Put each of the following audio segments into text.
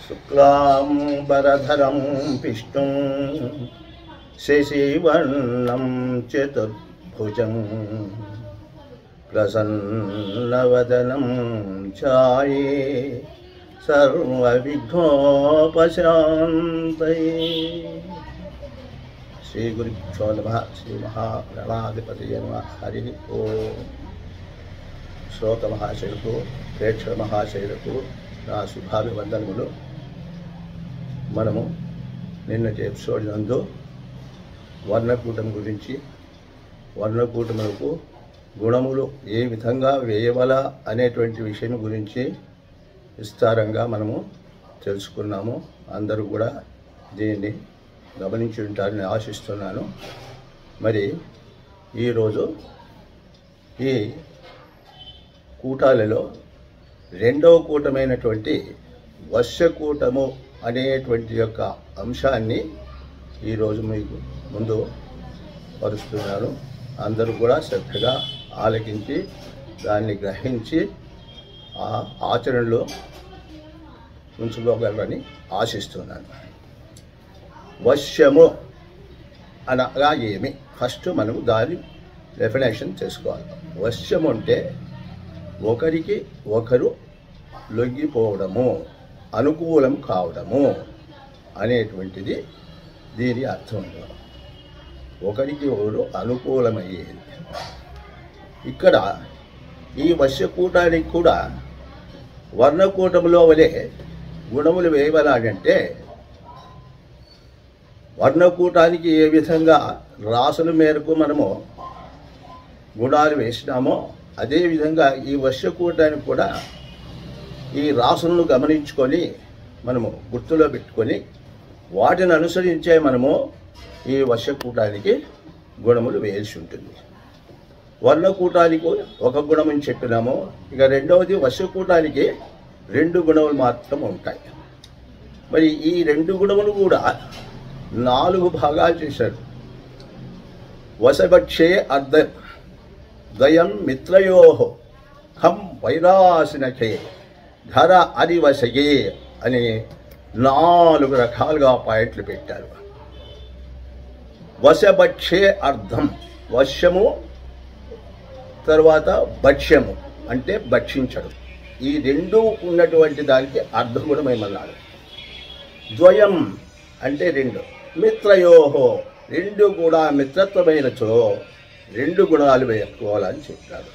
శుక్లాంబరధరం విష్ణుం శశివర్ణం చతుర్భుజం ప్రసన్నవదనం ఛాయే సర్వవిఘ్నోపశాంతయే. శ్రీ గురుభ్యో నమః. శ్రీ మహాగణాధిపతయే నమః. హరి ఓం. శ్రోత మహాశయులకు, ప్రేక్షక మహాశయులకు నా శుభాభివందనములు. మనము నిన్నటి ఎపిసోడ్ నందు వర్ణకూటం గురించి, వర్ణకూటములకు గుణములు ఏ విధంగా వేయవల అనేటువంటి విషయం గురించి విస్తారంగా మనము తెలుసుకున్నాము. అందరూ కూడా దీన్ని గమనించి ఉంటారని ఆశిస్తున్నాను. మరి ఈరోజు ఈ కూటాలలో రెండవ కూటమైనటువంటి వర్షకూటము అనేటువంటి యొక్క అంశాన్ని ఈరోజు మీకు ముందు పరుస్తున్నాను. అందరూ కూడా శ్రద్ధగా ఆలకించి దాన్ని గ్రహించి ఆ ఆచరణలో ఉంచుకోగలరని ఆశిస్తున్నాను. వర్షము అనగా ఏమి? ఫస్ట్ మనము దాని డెఫినేషన్ చేసుకోవాలి. వర్షము అంటే ఒకరికి ఒకరు లొంగిపోవడము, అనుకూలం కావడము అనేటువంటిది దీని అర్థం. ఒకరికి ఒకరు అనుకూలమయ్యేది. ఇక్కడ ఈ వర్షకూటానికి కూడా వర్ణకూటములో వలె గుణములు వేయవలాడంటే, వర్ణకూటానికి ఏ విధంగా రాసుల మేరకు మనము గుణాలు వేసినామో అదేవిధంగా ఈ వర్షకూటానికి కూడా ఈ రాసులను గమనించుకొని మనము గుర్తులో పెట్టుకొని వాటిని అనుసరించే మనము ఈ వర్షకూటానికి గుణములు వేయాల్సి ఉంటుంది. వర్ణకూటానికి ఒక గుణమని చెప్పినాము. ఇక రెండవది వర్షకూటానికి 2 గుణములు మాత్రం ఉంటాయి. మరి ఈ 2 గుణములు కూడా 4 భాగాలు చేశారు. వశభక్షే అర్ధం ద్వయం మిత్రయో ఖం వైరాసినఖే ధర అరివశయే అని 4 రకాలుగా పాయింట్లు పెట్టారు. వశభక్షే అర్థం, వశ్యము తర్వాత భక్ష్యము అంటే భక్షించడం. ఈ 2 ఉన్నటువంటి దానికి అర్థం కూడా మేమన్నాడు. ద్వయం అంటే 2, మిత్రయోహో 2 కూడా మిత్రత్వమైనచో 2 గుణాలు వేసుకోవాలని చెప్పారు.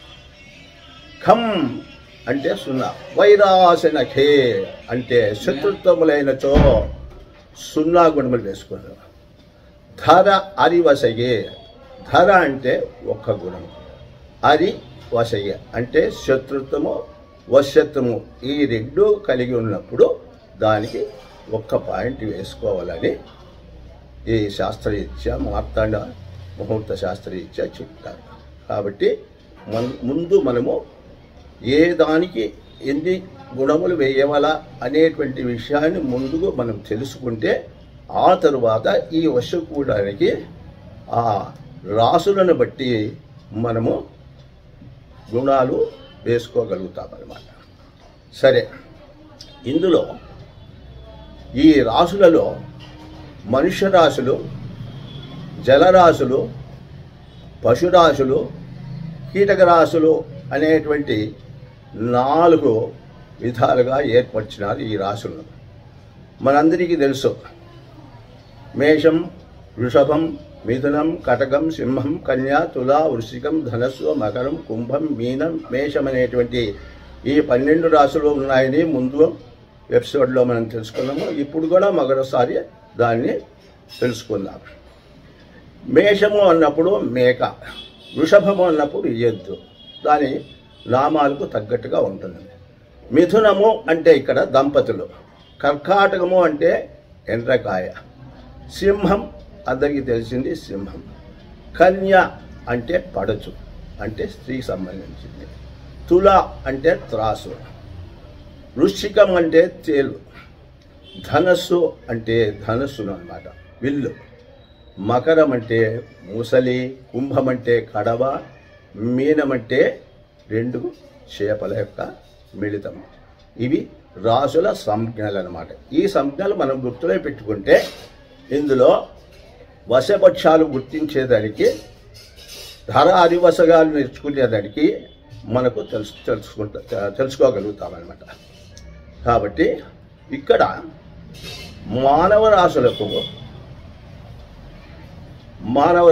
ఖం అంటే 0, వైరాసనఖే అంటే శత్రుత్వములైనచో 0 గుణములు వేసుకున్నారు. ధర అరివశయే, ధర అంటే 1 గుణం, అరి వశయ అంటే శత్రుత్వము వశ్యత్వము, ఈ 2 కలిగి ఉన్నప్పుడు దానికి 1 పాయింట్ వేసుకోవాలని ఈ శాస్త్రరీత్యా మార్తాండ ముహూర్త శాస్త్రరీత్యా చెప్తారు. కాబట్టి ముందు మనము ఏ దానికి ఎన్ని గుణములు వేయవల అనేటువంటి విషయాన్ని ముందుగా మనం తెలుసుకుంటే ఆ తరువాత ఈ వర్షకూటానికి ఆ రాసులను బట్టి మనము గుణాలు వేసుకోగలుగుతామన్నమాట. సరే, ఇందులో ఈ రాసులలో మనుష్య రాశులు, జలరాశులు, పశురాశులు, కీటక రాశులు అనేటువంటి 4 విధాలుగా ఏర్పరిచినారు ఈ రాశులను. మనందరికీ తెలుసు, మేషం, వృషభం, మిథునం, కటకం, సింహం, కన్యా, తులా, వృశ్చికం, ధనస్సు, మకరం, కుంభం, మీనం, మేషం అనేటువంటి ఈ 12 రాశులు ఉన్నాయని ముందు ఎపిసోడ్లో మనం తెలుసుకున్నాము. ఇప్పుడు కూడా మరొకసారి దాన్ని తెలుసుకుందాం. మేషము అన్నప్పుడు మేక, వృషభము అన్నప్పుడు ఎద్దు, దాని నామాలకు తగ్గట్టుగా ఉంటుంది. మిథునము అంటే ఇక్కడ దంపతులు, కర్కాటకము అంటే ఎండ్రకాయ, సింహం అందరికీ తెలిసింది సింహం, కన్య అంటే పడచు అంటే స్త్రీకి సంబంధించింది, తుల అంటే త్రాసు, వృశ్చికం అంటే తేలు, ధనస్సు అంటే ధనస్సును అన్నమాట, విల్లు, మకరం అంటే ముసలి, కుంభం అంటే కడవ, మీనం అంటే 2 చేపల యొక్క మిళితం. ఇవి రాసుల సంజ్ఞలు అన్నమాట. ఈ సంజ్ఞలు మనం గుర్తులో పెట్టుకుంటే ఇందులో వశపక్షాలు గుర్తించేదానికి, ధర అరివసగాలు నేర్చుకునేదానికి మనకు తెలుసుకోగలుగుతామన్నమాట. కాబట్టి ఇక్కడ మానవ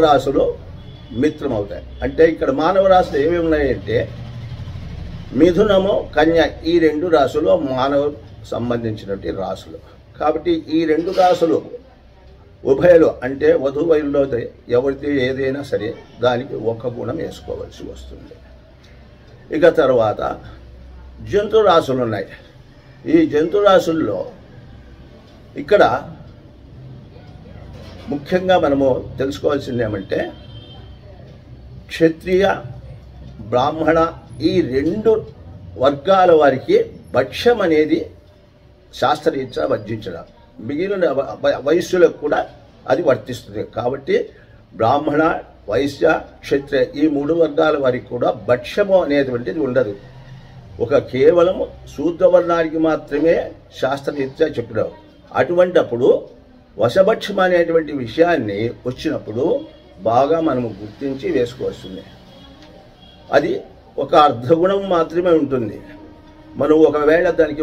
రాశులు మిత్రమవుతాయి. అంటే ఇక్కడ మానవ రాశులు ఏమేమి ఉన్నాయంటే మిథునము, కన్య, ఈ 2 రాశులు మానవ సంబంధించినటువంటి రాశులు. కాబట్టి ఈ 2 రాశులు ఉభయలు అంటే వధువైల్లో ఎవరిది ఏదైనా సరే దానికి ఒక గుణం వేసుకోవాల్సి వస్తుంది. ఇక తర్వాత జంతు రాశులు ఉన్నాయి. ఈ జంతు రాశుల్లో ఇక్కడ ముఖ్యంగా మనము తెలుసుకోవాల్సింది ఏమంటే క్షత్రియ, బ్రాహ్మణ ఈ 2 వర్గాల వారికి భక్ష్యం అనేది శాస్త్రరీత్యా వర్జించడం, మిగిలిన వయస్సులకు కూడా అది వర్తిస్తుంది. కాబట్టి బ్రాహ్మణ, వైశ్య, క్షత్రియ ఈ 3 వర్గాల వారికి కూడా భక్ష్యము అనేటువంటిది ఉండదు. ఒక కేవలం శూద్రవర్ణానికి మాత్రమే శాస్త్రరీత్యా చెప్పినారు. అటువంటప్పుడు వశభక్ష్యం అనేటువంటి విషయాన్ని వచ్చినప్పుడు బాగా మనము గుర్తించి వేసుకోవాల్సింది. అది ఒక అర్ధగుణం మాత్రమే ఉంటుంది. మనం ఒకవేళ దానికి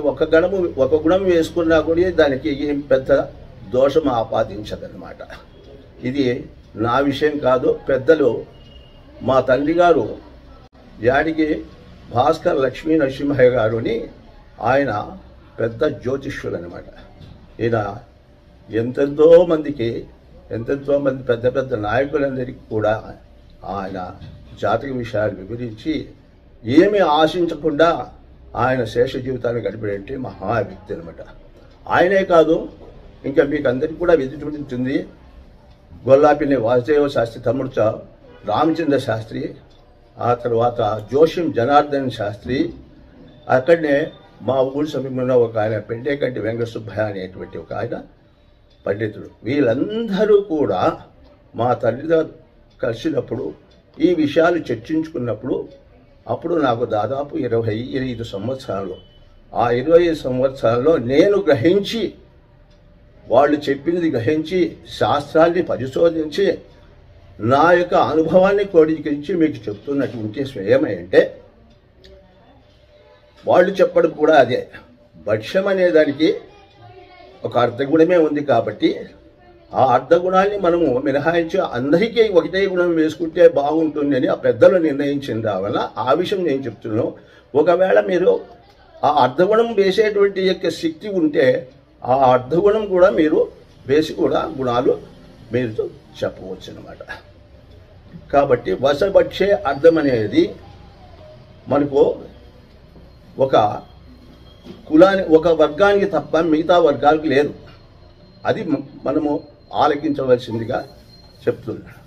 ఒక గుణం వేసుకున్నా కూడా దానికి ఏం పెద్ద దోషం ఆపాదించదన్నమాట. ఇది నా విషయం కాదు. పెద్దలు మా తండ్రి గారు యాడికి భాస్కర్ లక్ష్మీ నరసింహయ్య గారుని, ఆయన పెద్ద జ్యోతిష్యులు అనమాట. ఈయన ఎంతెంతో మంది పెద్ద పెద్ద నాయకులందరికీ కూడా ఆయన జాతక విషయాలు వివరించి ఏమీ ఆశించకుండా ఆయన శేష జీవితాన్ని గడిపేటువంటి మహా వ్యక్తి అనమాట. ఆయనే కాదు, ఇంకా మీకు అందరికీ కూడా విదితుంది. గొల్లాపిల్లి వాసుదేవ శాస్త్రి తమ్ముడు రామచంద్ర శాస్త్రి, ఆ తర్వాత జోషిం జనార్దన్ శాస్త్రి, అక్కడనే మా ఊరి సమీపంలో ఒక ఆయన పెండేకంటి వెంకట సుబ్బయ్య అనేటువంటి ఒక ఆయన పండితుడు. వీళ్ళందరూ కూడా మా తల్లితో కలిసినప్పుడు ఈ విషయాలు చర్చించుకున్నప్పుడు అప్పుడు నాకు దాదాపు 25 సంవత్సరాలు. ఆ 25 సంవత్సరాల్లో నేను గ్రహించి, వాళ్ళు చెప్పింది గ్రహించి, శాస్త్రాన్ని పరిశోధించి, నా యొక్క అనుభవాన్ని క్రోడీకరించి మీకు చెప్తున్నటువంటి ఏమంటే వాళ్ళు చెప్పడం కూడా అదే. భక్ష్యం అనే దానికి ఒక అర్ధగుణమే ఉంది. కాబట్టి ఆ అర్ధగుణాన్ని మనము మినహాయించి అందరికీ ఒకటే గుణం వేసుకుంటే బాగుంటుంది అని ఆ పెద్దలు నిర్ణయించిన వల్ల ఆ విషయం నేను చెప్తున్నాను. ఒకవేళ మీరు ఆ అర్ధగుణం వేసేటువంటి యొక్క శక్తి ఉంటే ఆ అర్ధగుణం కూడా మీరు వేసి కూడా గుణాలు మీరు చెప్పవచ్చు అన్నమాట. కాబట్టి వశభక్షే అర్థం అనేది మనకు ఒక ఒక వర్గానికి తప్ప మిగతా వర్గాలకు లేదు. అది మనము ఆలకించవలసిందిగా చెప్తున్నాను.